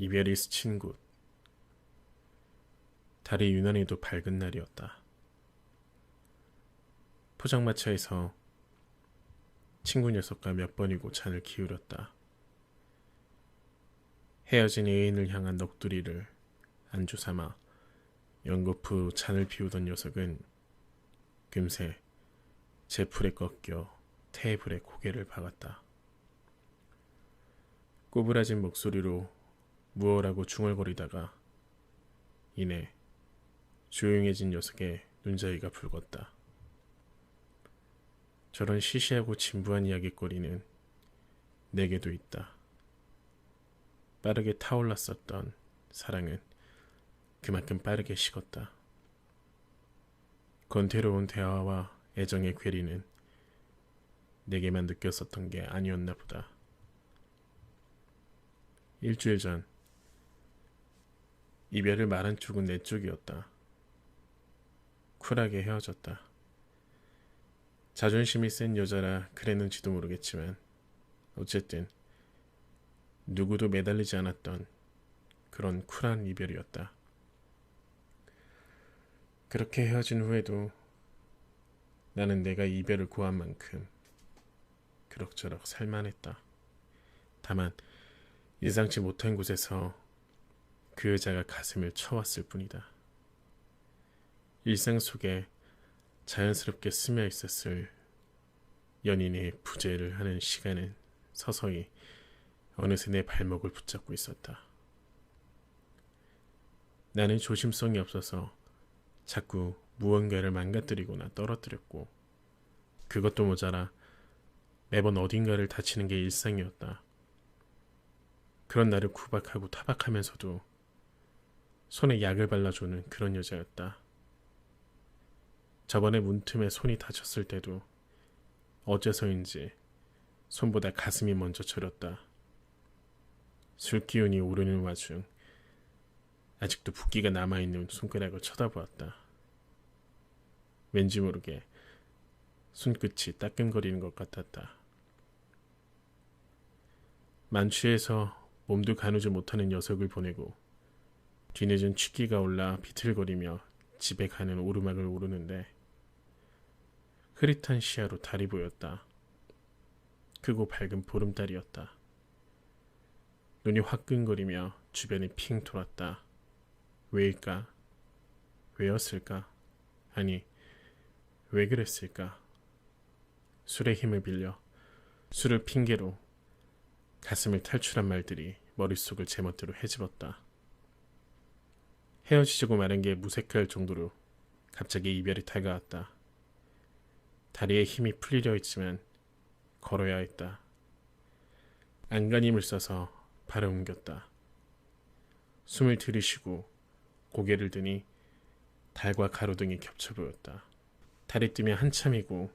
이별이 스친 곳. 달이 유난히도 밝은 날이었다. 포장마차에서 친구 녀석과 몇 번이고 잔을 기울였다. 헤어진 애인을 향한 넋두리를 안주 삼아 연거푸 잔을 비우던 녀석은 금세 제 풀에 꺾여 테이블에 고개를 박았다. 꼬부라진 목소리로 무어라고 중얼거리다가 이내 조용해진 녀석의 눈자위가 붉었다. 저런 시시하고 진부한 이야깃거리는 내게도 있다. 빠르게 타올랐었던 사랑은 그만큼 빠르게 식었다. 건태로운 대화와 애정의 괴리는 내게만 느꼈었던 게 아니었나 보다. 일주일 전 이별을 말한 쪽은 내 쪽이었다. 쿨하게 헤어졌다. 자존심이 센 여자라 그랬는지도 모르겠지만 어쨌든 누구도 매달리지 않았던 그런 쿨한 이별이었다. 그렇게 헤어진 후에도 나는 내가 이별을 고한 만큼 그럭저럭 살만했다. 다만 예상치 못한 곳에서 그 여자가 가슴을 쳐왔을 뿐이다. 일상 속에 자연스럽게 스며 있었을 연인의 부재를 하는 시간은 서서히 어느새 내 발목을 붙잡고 있었다. 나는 조심성이 없어서 자꾸 무언가를 망가뜨리거나 떨어뜨렸고 그것도 모자라 매번 어딘가를 다치는 게 일상이었다. 그런 나를 구박하고 타박하면서도 손에 약을 발라주는 그런 여자였다. 저번에 문틈에 손이 다쳤을 때도 어째서인지 손보다 가슴이 먼저 저렸다. 술 기운이 오르는 와중 아직도 붓기가 남아있는 손가락을 쳐다보았다. 왠지 모르게 손끝이 따끔거리는 것 같았다. 만취해서 몸도 가누지 못하는 녀석을 보내고 뒤늦은 취기가 올라 비틀거리며 집에 가는 오르막을 오르는데 흐릿한 시야로 달이 보였다. 크고 밝은 보름달이었다. 눈이 화끈거리며 주변이 핑 돌았다. 왜일까? 왜였을까? 아니, 왜 그랬을까? 술의 힘을 빌려 술을 핑계로 가슴을 탈출한 말들이 머릿속을 제멋대로 헤집었다. 헤어지자고 말한 게 무색할 정도로 갑자기 이별이 다가왔다. 다리에 힘이 풀리려 했지만 걸어야 했다. 안간힘을 써서 발을 옮겼다. 숨을 들이쉬고 고개를 드니 달과 가로등이 겹쳐 보였다. 달이 뜨면 한참이고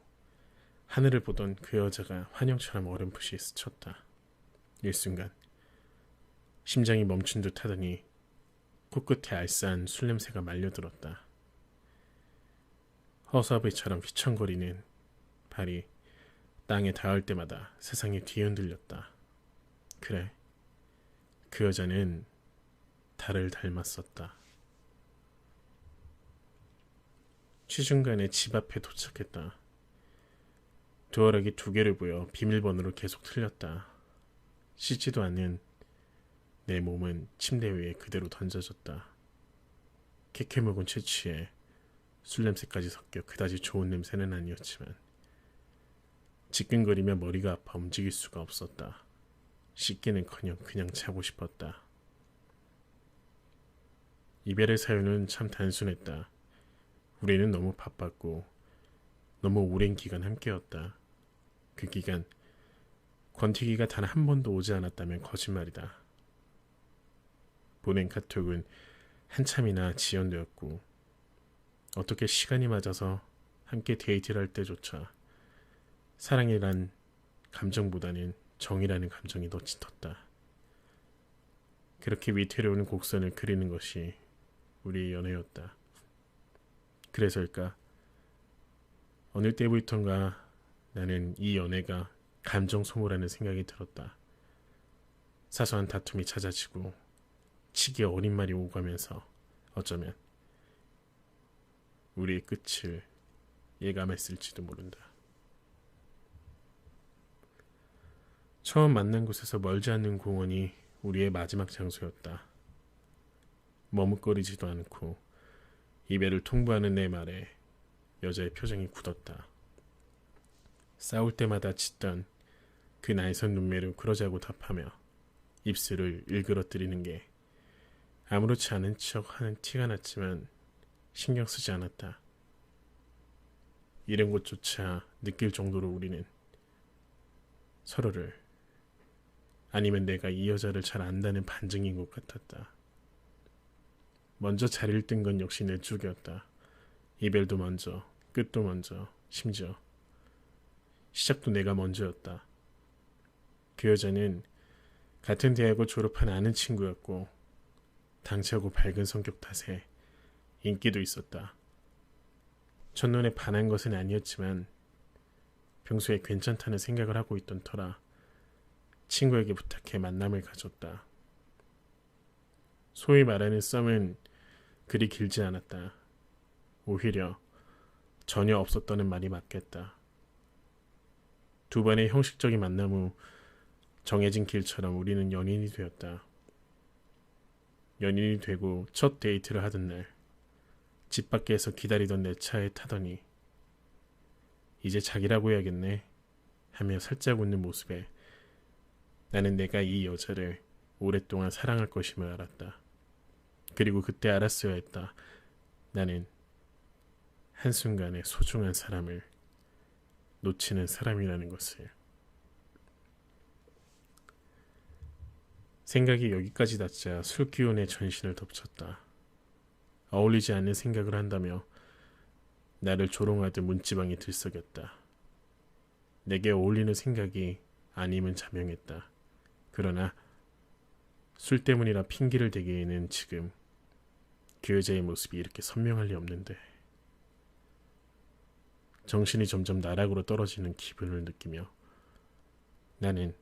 하늘을 보던 그 여자가 환영처럼 어렴풋이 스쳤다. 일순간 심장이 멈춘 듯 하더니 코끝에 알싸한 술 냄새가 말려들었다. 허수아비처럼 휘청거리는 발이 땅에 닿을 때마다 세상이 뒤흔들렸다. 그래, 그 여자는 달을 닮았었다. 취중간에 집 앞에 도착했다. 도어락이 2개를 보여 비밀번호를 계속 틀렸다. 씻지도 않는 내 몸은 침대 위에 그대로 던져졌다. 캐캐묵은 채취에 술 냄새까지 섞여 그다지 좋은 냄새는 아니었지만 지끈거리며 머리가 아파 움직일 수가 없었다. 씻기는커녕 그냥 자고 싶었다. 이별의 사유는 참 단순했다. 우리는 너무 바빴고 너무 오랜 기간 함께였다. 그 기간 권태기가 단 한 번도 오지 않았다면 거짓말이다. 보낸 카톡은 한참이나 지연되었고 어떻게 시간이 맞아서 함께 데이트를 할 때조차 사랑이란 감정보다는 정이라는 감정이 더 짙었다. 그렇게 위태로운 곡선을 그리는 것이 우리의 연애였다. 그래서일까? 어느 때부턴가 나는 이 연애가 감정 소모라는 생각이 들었다. 사소한 다툼이 잦아지고 미치게 어린 말이 오가면서 어쩌면 우리의 끝을 예감했을지도 모른다. 처음 만난 곳에서 멀지 않는 공원이 우리의 마지막 장소였다. 머뭇거리지도 않고 이별을 통보하는 내 말에 여자의 표정이 굳었다. 싸울 때마다 짓던 그 나이선 눈매로 그러자고 답하며 입술을 일그러뜨리는 게 아무렇지 않은 척 하는 티가 났지만 신경 쓰지 않았다. 이런 것조차 느낄 정도로 우리는 서로를, 아니면 내가 이 여자를 잘 안다는 반증인 것 같았다. 먼저 자리를 뜬 건 역시 내 쪽이었다. 이별도 먼저, 끝도 먼저, 심지어 시작도 내가 먼저였다. 그 여자는 같은 대학을 졸업한 아는 친구였고 당차고 밝은 성격 탓에 인기도 있었다. 첫눈에 반한 것은 아니었지만 평소에 괜찮다는 생각을 하고 있던 터라 친구에게 부탁해 만남을 가졌다. 소위 말하는 썸은 그리 길지 않았다. 오히려 전혀 없었다는 말이 맞겠다. 두 번의 형식적인 만남 후 정해진 길처럼 우리는 연인이 되었다. 연인이 되고 첫 데이트를 하던 날, 집 밖에서 기다리던 내 차에 타더니 이제 자기라고 해야겠네 하며 살짝 웃는 모습에 나는 내가 이 여자를 오랫동안 사랑할 것임을 알았다. 그리고 그때 알았어야 했다. 나는 한순간에 소중한 사람을 놓치는 사람이라는 것을. 생각이 여기까지 닿자 술기운에 전신을 덮쳤다. 어울리지 않는 생각을 한다며 나를 조롱하듯 문지방이 들썩였다. 내게 어울리는 생각이 아님은 자명했다. 그러나 술 때문이라 핑계를 대기에는 지금 그 여자의 모습이 이렇게 선명할 리 없는데. 정신이 점점 나락으로 떨어지는 기분을 느끼며 나는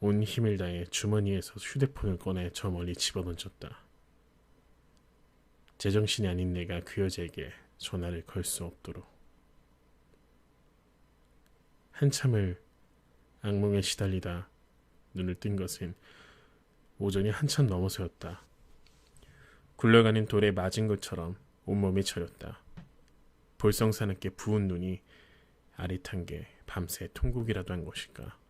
온 힘을 다해 주머니에서 휴대폰을 꺼내 저 멀리 집어던졌다. 제정신이 아닌 내가 그 여자에게 전화를 걸 수 없도록. 한참을 악몽에 시달리다 눈을 뜬 것은 오전이 한참 넘어서였다. 굴러가는 돌에 맞은 것처럼 온몸이 저렸다. 볼썽사납게 부은 눈이 아릿한 게 밤새 통곡이라도 한 것일까.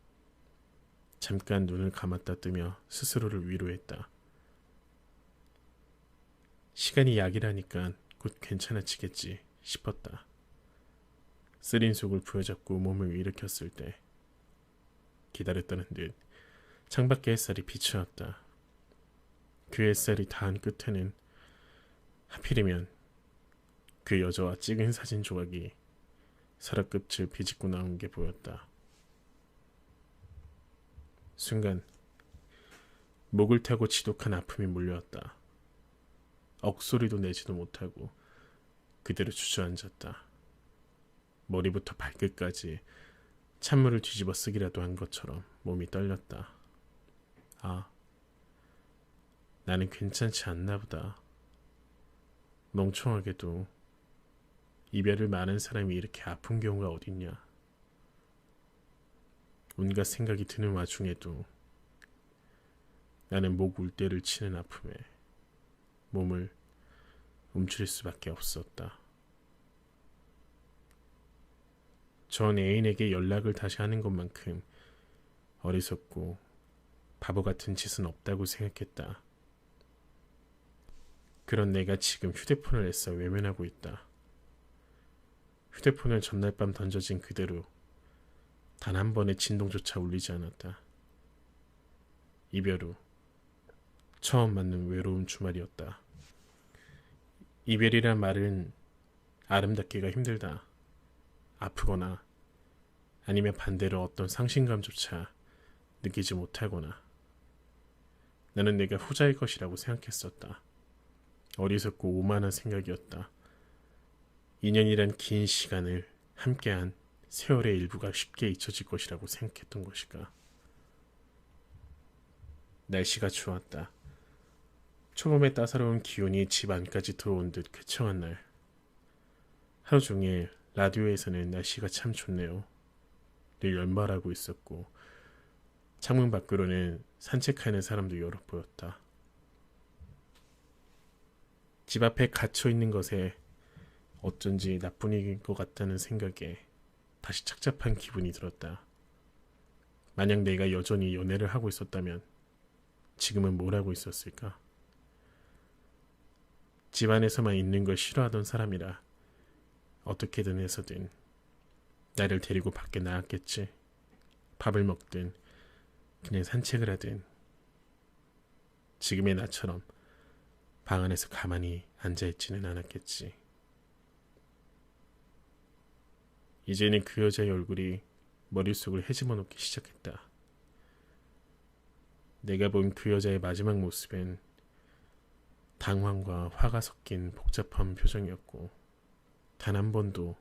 잠깐 눈을 감았다 뜨며 스스로를 위로했다. 시간이 약이라니까 곧 괜찮아지겠지 싶었다. 쓰린 속을 부여잡고 몸을 일으켰을 때 기다렸다는 듯 창밖의 햇살이 비추었다. 그 햇살이 닿은 끝에는 하필이면 그 여자와 찍은 사진 조각이 서랍 끝을 비집고 나온 게 보였다. 순간 목을 타고 지독한 아픔이 몰려왔다. 억소리도 내지도 못하고 그대로 주저앉았다. 머리부터 발끝까지 찬물을 뒤집어 쓰기라도 한 것처럼 몸이 떨렸다. 아, 나는 괜찮지 않나 보다. 멍청하게도 이별을 많은 사람이 이렇게 아픈 경우가 어딨냐. 온갖 생각이 드는 와중에도 나는 목 울대를 치는 아픔에 몸을 움츠릴 수밖에 없었다. 전 애인에게 연락을 다시 하는 것만큼 어리석고 바보 같은 짓은 없다고 생각했다. 그런 내가 지금 휴대폰을 애써 외면하고 있다. 휴대폰을 전날 밤 던져진 그대로 단 한 번의 진동조차 울리지 않았다. 이별 후 처음 맞는 외로운 주말이었다. 이별이란 말은 아름답기가 힘들다. 아프거나 아니면 반대로 어떤 상실감조차 느끼지 못하거나. 나는 내가 후자일 것이라고 생각했었다. 어리석고 오만한 생각이었다. 인연이란 긴 시간을 함께한 세월의 일부가 쉽게 잊혀질 것이라고 생각했던 것일까. 날씨가 추웠다. 초봄의 따사로운 기운이 집 안까지 들어온 듯 쾌청한 날. 하루 종일 라디오에서는 날씨가 참 좋네요 늘 연말하고 있었고 창문 밖으로는 산책하는 사람도 여러 보였다. 집 앞에 갇혀 있는 것에 어쩐지 나쁜 일인 것 같다는 생각에 다시 착잡한 기분이 들었다. 만약 내가 여전히 연애를 하고 있었다면 지금은 뭘 하고 있었을까? 집 안에서만 있는 걸 싫어하던 사람이라 어떻게든 해서든 나를 데리고 밖에 나갔겠지. 밥을 먹든 그냥 산책을 하든 지금의 나처럼 방 안에서 가만히 앉아있지는 않았겠지. 이제는 그 여자의 얼굴이 머릿속을 헤집어 놓기 시작했다. 내가 본 그 여자의 마지막 모습은 당황과 화가 섞인 복잡한 표정이었고 단 한 번도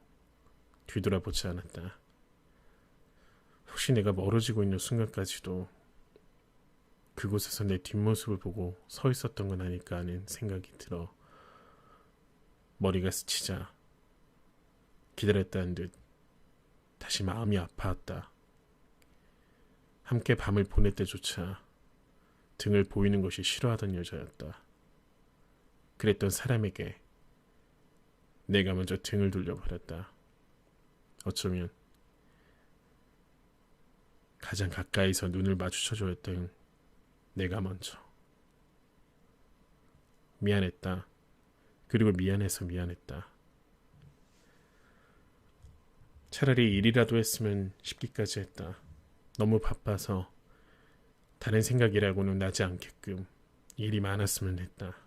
뒤돌아보지 않았다. 혹시 내가 멀어지고 있는 순간까지도 그곳에서 내 뒷모습을 보고 서 있었던 건 아닐까 하는 생각이 들어 머리가 스치자 기다렸다는 듯 다시 마음이 아파왔다. 함께 밤을 보낼 때조차 등을 보이는 것이 싫어하던 여자였다. 그랬던 사람에게 내가 먼저 등을 돌려버렸다. 어쩌면 가장 가까이서 눈을 마주쳐줘야 했던 내가 먼저. 미안했다. 그리고 미안해서 미안했다. 차라리 일이라도 했으면 싶기까지 했다. 너무 바빠서 다른 생각이라고는 나지 않게끔 일이 많았으면 했다.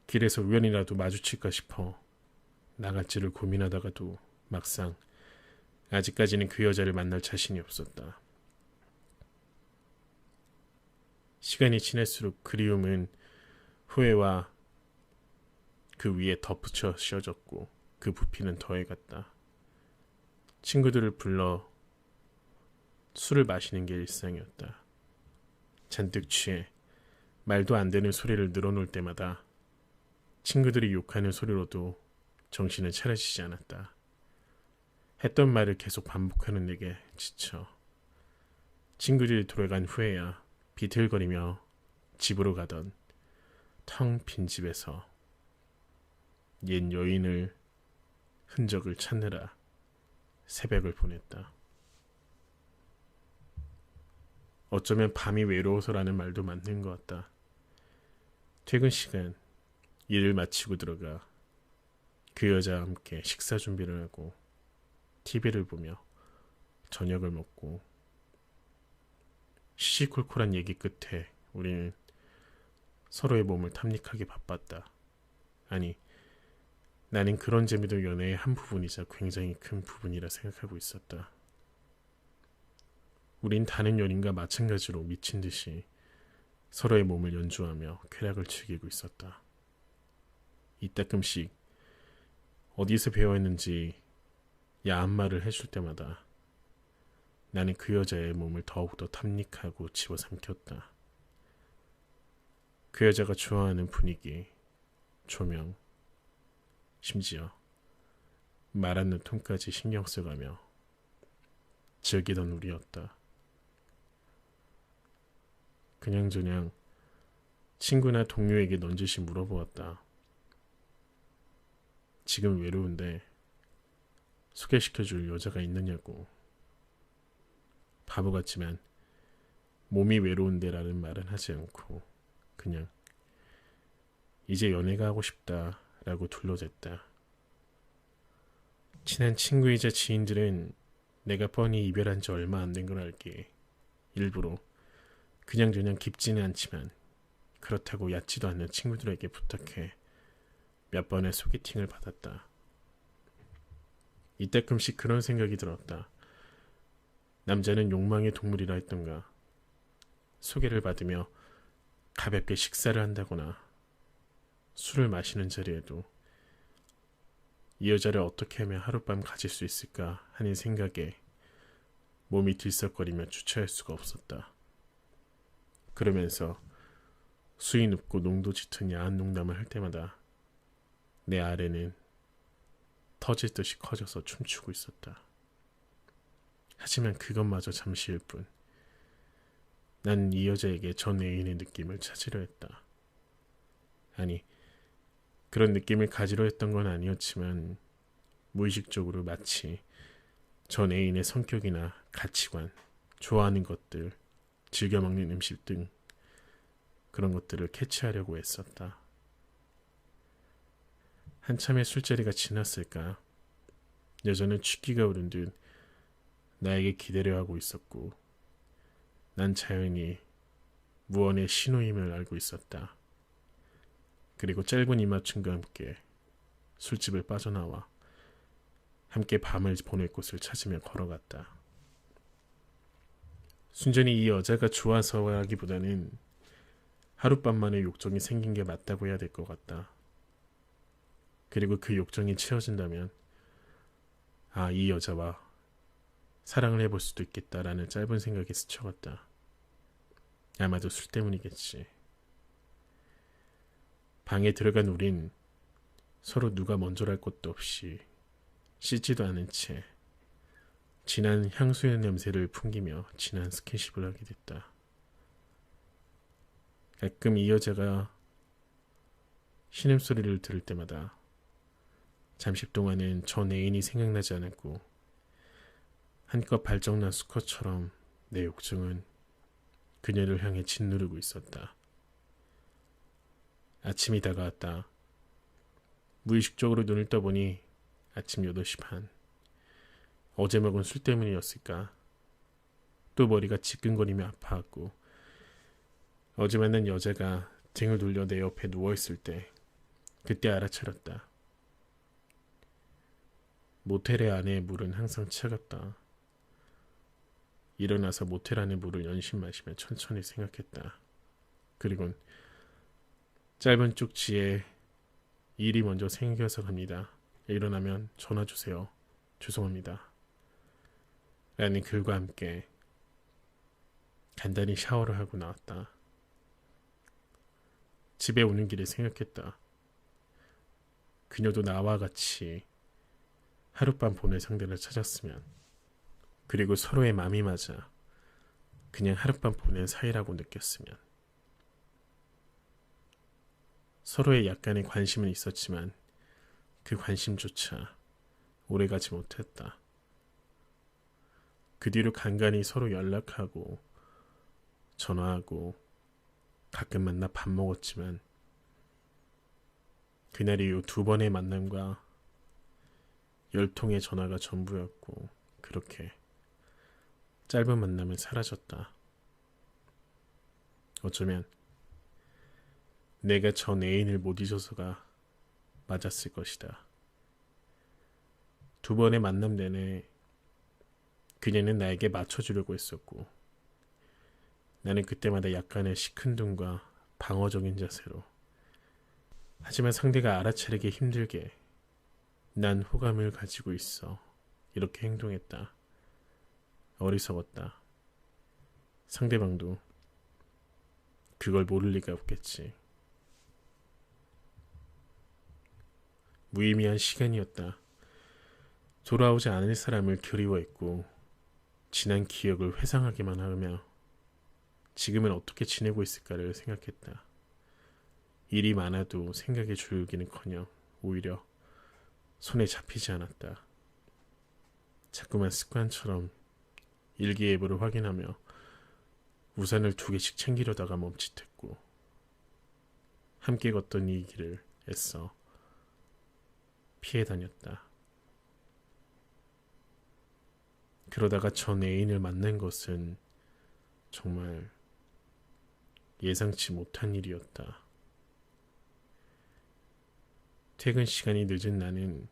길에서 우연이라도 마주칠까 싶어 나갈지를 고민하다가도 막상 아직까지는 그 여자를 만날 자신이 없었다. 시간이 지날수록 그리움은 후회와 그 위에 덧붙여 씌워졌고 그 부피는 더해갔다. 친구들을 불러 술을 마시는 게 일상이었다. 잔뜩 취해 말도 안 되는 소리를 늘어놓을 때마다 친구들이 욕하는 소리로도 정신은 차려지지 않았다. 했던 말을 계속 반복하는 내게 지쳐 친구들이 돌아간 후에야 비틀거리며 집으로 가던 텅 빈 집에서 옛 여인을 흔적을 찾느라 새벽을 보냈다. 어쩌면 밤이 외로워서라는 말도 맞는 것 같다. 퇴근 시간 일을 마치고 들어가 그 여자와 함께 식사 준비를 하고 TV를 보며 저녁을 먹고 시시콜콜한 얘기 끝에 우리는 서로의 몸을 탐닉하기 바빴다. 아니, 나는 그런 재미도 연애의 한 부분이자 굉장히 큰 부분이라 생각하고 있었다. 우린 다른 연인과 마찬가지로 미친 듯이 서로의 몸을 연주하며 쾌락을 즐기고 있었다. 이따금씩 어디서 배웠는지 야한 말을 해줄 때마다 나는 그 여자의 몸을 더욱더 탐닉하고 집어삼켰다. 그 여자가 좋아하는 분위기, 조명, 심지어 말하는 톤까지 신경 써가며 즐기던 우리였다. 그냥저냥 친구나 동료에게 넌지시 물어보았다. 지금 외로운데 소개시켜줄 여자가 있느냐고. 바보 같지만 몸이 외로운데 라는 말은 하지 않고 그냥 이제 연애가 하고 싶다 라고 둘러댔다. 친한 친구이자 지인들은 내가 뻔히 이별한 지 얼마 안 된 걸 알기에 일부러 그냥저냥 깊지는 않지만 그렇다고 얕지도 않는 친구들에게 부탁해 몇 번의 소개팅을 받았다. 이따금씩 그런 생각이 들었다. 남자는 욕망의 동물이라 했던가. 소개를 받으며 가볍게 식사를 한다거나 술을 마시는 자리에도 이 여자를 어떻게 하면 하룻밤 가질 수 있을까 하는 생각에 몸이 들썩거리며 주체할 수가 없었다. 그러면서 수위 높고 농도 짙은 야한 농담을 할 때마다 내 아래는 터질 듯이 커져서 춤추고 있었다. 하지만 그것마저 잠시일 뿐. 난 이 여자에게 전 애인의 느낌을 찾으려 했다. 아니, 그런 느낌을 가지려 했던 건 아니었지만 무의식적으로 마치 전 애인의 성격이나 가치관, 좋아하는 것들, 즐겨 먹는 음식 등 그런 것들을 캐치하려고 애썼다. 한참의 술자리가 지났을까? 여자는 취기가 오른 듯 나에게 기대려 하고 있었고 난 자연히 무언의 신호임을 알고 있었다. 그리고 짧은 입맞춤과 함께 술집을 빠져나와 함께 밤을 보낼 곳을 찾으며 걸어갔다. 순전히 이 여자가 좋아서라기보다는 하룻밤만에 욕정이 생긴 게 맞다고 해야 될 것 같다. 그리고 그 욕정이 채워진다면 이 여자와 사랑을 해볼 수도 있겠다라는 짧은 생각이 스쳐갔다. 아마도 술 때문이겠지. 방에 들어간 우린 서로 누가 먼저랄 것도 없이 씻지도 않은 채 진한 향수의 냄새를 풍기며 진한 스킨십을 하게 됐다. 가끔 이 여자가 신음소리를 들을 때마다 잠시 동안은 전 애인이 생각나지 않았고 한껏 발정난 수컷처럼 내 욕정은 그녀를 향해 짓누르고 있었다. 아침이 다가왔다. 무의식적으로 눈을 떠보니 아침 8시 반. 어제 먹은 술 때문이었을까? 또 머리가 지끈거리며 아파왔고 어제 만난 여자가 등을 돌려 내 옆에 누워있을 때 그때 알아차렸다. 모텔의 안의 물은 항상 차갑다. 일어나서 모텔 안의 물을 연신 마시며 천천히 생각했다. 그리곤 짧은 쪽지에 일이 먼저 생겨서 갑니다. 일어나면 전화 주세요. 죄송합니다. 라는 글과 함께 간단히 샤워를 하고 나왔다. 집에 오는 길에 생각했다. 그녀도 나와 같이 하룻밤 보낼 상대를 찾았으면, 그리고 서로의 마음이 맞아 그냥 하룻밤 보낸 사이라고 느꼈으면, 서로의 약간의 관심은 있었지만 그 관심조차 오래가지 못했다. 그 뒤로 간간히 서로 연락하고 전화하고 가끔 만나 밥 먹었지만 그날 이후 2번의 만남과 10통의 전화가 전부였고 그렇게 짧은 만남은 사라졌다. 어쩌면 내가 전 애인을 못 잊어서가 맞았을 것이다. 2번의 만남 내내 그녀는 나에게 맞춰주려고 했었고 나는 그때마다 약간의 시큰둥과 방어적인 자세로, 하지만 상대가 알아차리기 힘들게 난 호감을 가지고 있어 이렇게 행동했다. 어리석었다. 상대방도 그걸 모를 리가 없겠지. 무의미한 시간이었다. 돌아오지 않을 사람을 그리워했고 지난 기억을 회상하기만 하며 지금은 어떻게 지내고 있을까를 생각했다. 일이 많아도 생각의 조율기는커녕 오히려 손에 잡히지 않았다. 자꾸만 습관처럼 일기예보를 확인하며 우산을 2개씩 챙기려다가 멈칫했고 함께 걷던 이 길을 애써 피해 다녔다. 그러다가 전 애인을 만난 것은 정말 예상치 못한 일이었다. 퇴근 시간이 늦은 나는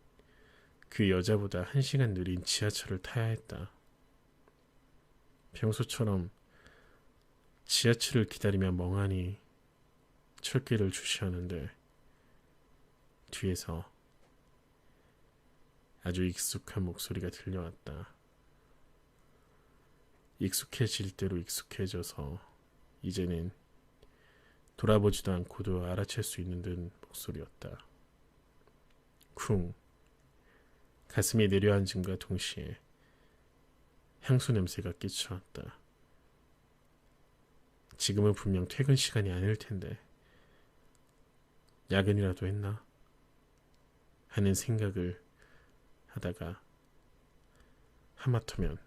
그 여자보다 1시간 느린 지하철을 타야 했다. 평소처럼 지하철을 기다리며 멍하니 철길을 주시하는데 뒤에서 아주 익숙한 목소리가 들려왔다. 익숙해질 대로 익숙해져서 이제는 돌아보지도 않고도 알아챌 수 있는 듯 목소리였다. 쿵. 가슴이 내려앉음과 동시에 향수 냄새가 끼쳐왔다. 지금은 분명 퇴근 시간이 아닐 텐데 야근이라도 했나? 하는 생각을 하다가 하마터면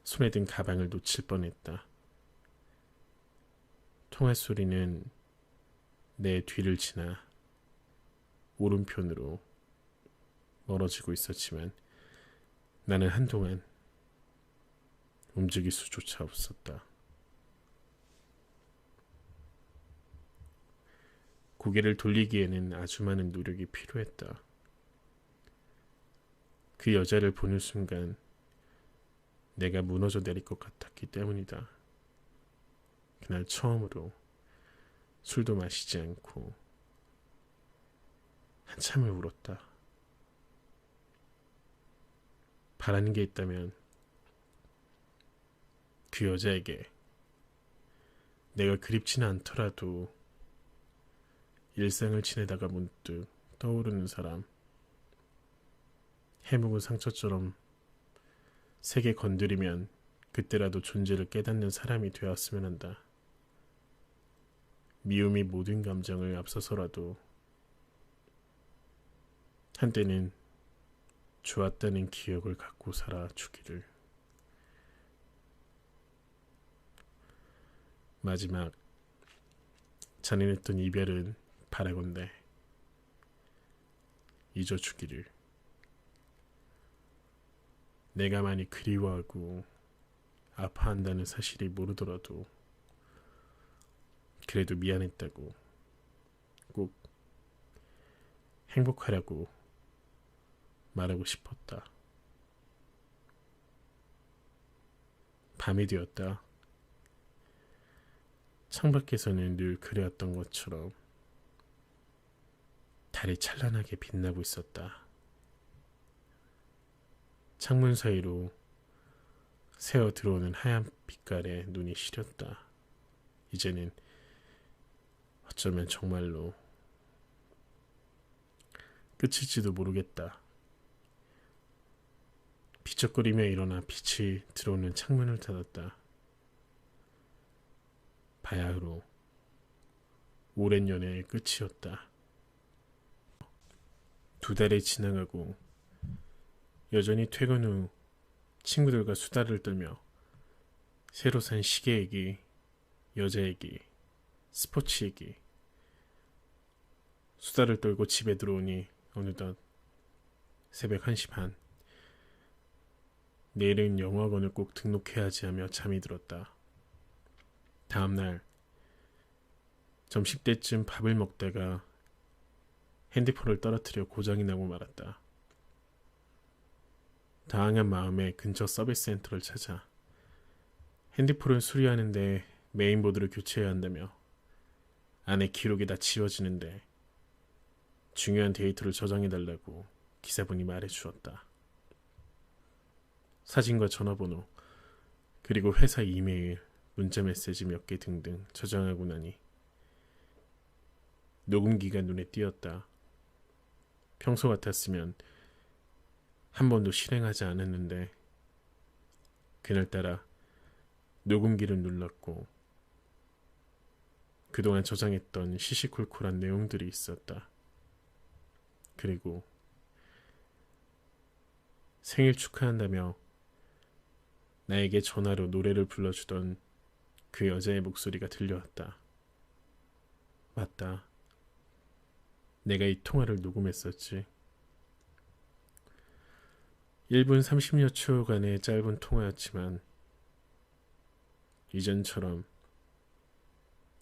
손에 든 가방을 놓칠 뻔했다. 통화 소리는 내 뒤를 지나 오른편으로 멀어지고 있었지만 나는 한동안 움직일 수조차 없었다. 고개를 돌리기에는 아주 많은 노력이 필요했다. 그 여자를 보는 순간 내가 무너져 내릴 것 같았기 때문이다. 그날 처음으로 술도 마시지 않고 한참을 울었다. 바라는 게 있다면 그 여자에게 내가 그립지는 않더라도 일상을 지내다가 문득 떠오르는 사람, 해묵은 상처처럼 세게 건드리면 그때라도 존재를 깨닫는 사람이 되었으면 한다. 미움이 모든 감정을 앞서서라도 한때는 좋았다는 기억을 갖고 살아주기를. 마지막 잔인했던 이별은 바라건대 잊어주기를. 내가 많이 그리워하고 아파한다는 사실이 모르더라도 그래도 미안했다고, 꼭 행복하라고 말하고 싶었다. 밤이 되었다. 창밖에서는 늘 그래왔던 것처럼 달이 찬란하게 빛나고 있었다. 창문 사이로 새어 들어오는 하얀 빛깔에 눈이 시렸다. 이제는 어쩌면 정말로 끝일지도 모르겠다. 비쩍거리며 일어나 빛이 들어오는 창문을 닫았다. 바야흐로 오랜 연애의 끝이었다. 2달이 지나가고 여전히 퇴근 후 친구들과 수다를 떨며 새로 산 시계 얘기, 여자 얘기, 스포츠 얘기, 수다를 떨고 집에 들어오니 어느덧 새벽 1시 반. 내일은 영어학원을 꼭 등록해야 하지 하며 잠이 들었다. 다음날 점심때쯤 밥을 먹다가 핸드폰을 떨어뜨려 고장이 나고 말았다. 당황한 마음에 근처 서비스 센터를 찾아 핸드폰을 수리하는데 메인보드를 교체해야 한다며 안에 기록이 다 지워지는데 중요한 데이터를 저장해달라고 기사분이 말해주었다. 사진과 전화번호, 그리고 회사 이메일, 문자메시지 몇 개 등등 저장하고 나니 녹음기가 눈에 띄었다. 평소 같았으면 한 번도 실행하지 않았는데 그날따라 녹음기를 눌렀고 그동안 저장했던 시시콜콜한 내용들이 있었다. 그리고 생일 축하한다며 나에게 전화로 노래를 불러주던 그 여자의 목소리가 들려왔다. 맞다. 내가 이 통화를 녹음했었지. 1분 30여 초간의 짧은 통화였지만 이전처럼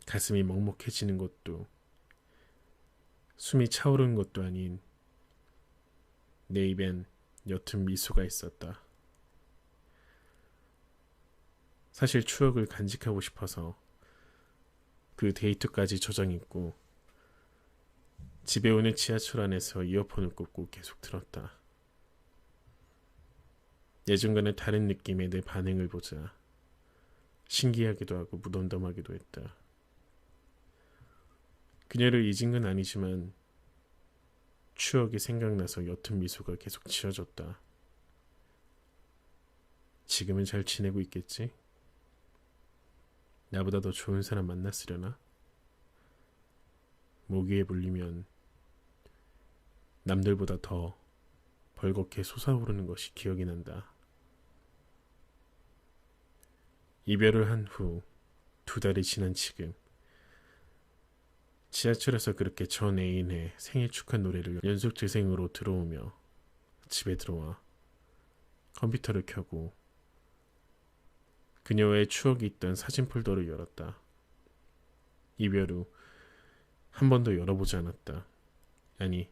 가슴이 먹먹해지는 것도 숨이 차오르는 것도 아닌 내 입엔 옅은 미소가 있었다. 사실 추억을 간직하고 싶어서 그 데이트까지 저장했고 집에 오는 지하철 안에서 이어폰을 꽂고 계속 들었다. 예전과는 다른 느낌의 내 반응을 보자 신기하기도 하고 무덤덤하기도 했다. 그녀를 잊은 건 아니지만 추억이 생각나서 옅은 미소가 계속 지어졌다. 지금은 잘 지내고 있겠지? 나보다 더 좋은 사람 만났으려나? 모기에 물리면 남들보다 더 벌겋게 솟아오르는 것이 기억이 난다. 이별을 한 후 2달이 지난 지금 지하철에서 그렇게 전 애인의 생일 축하 노래를 연속 재생으로 들어오며 집에 들어와 컴퓨터를 켜고 그녀와의 추억이 있던 사진 폴더를 열었다. 이별 후 한 번도 열어보지 않았다. 아니,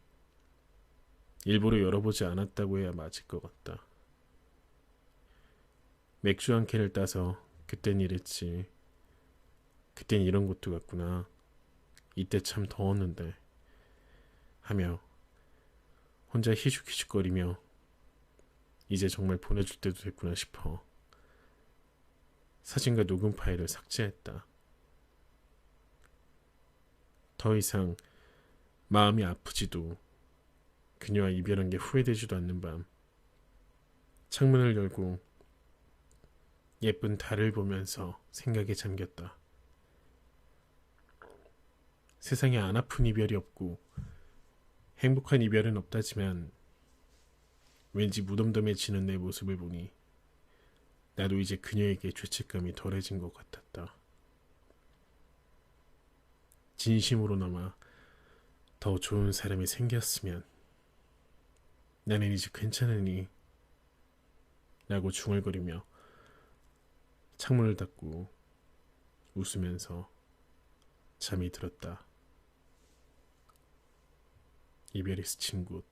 일부러 열어보지 않았다고 해야 맞을 것 같다. 맥주 한 캔을 따서 그땐 이랬지. 그땐 이런 것도 같구나. 이때 참 더웠는데. 하며 혼자 희죽희죽거리며 이제 정말 보내줄 때도 됐구나 싶어 사진과 녹음 파일을 삭제했다. 더 이상 마음이 아프지도 그녀와 이별한 게 후회되지도 않는 밤 창문을 열고 예쁜 달을 보면서 생각에 잠겼다. 세상에 안 아픈 이별이 없고 행복한 이별은 없다지만 왠지 무덤덤해지는 내 모습을 보니 나도 이제 그녀에게 죄책감이 덜해진 것 같았다. 진심으로나마 더 좋은 사람이 생겼으면 나는 이제 괜찮으니 라고 중얼거리며 창문을 닫고 웃으면서 잠이 들었다. 이별이 스친 곳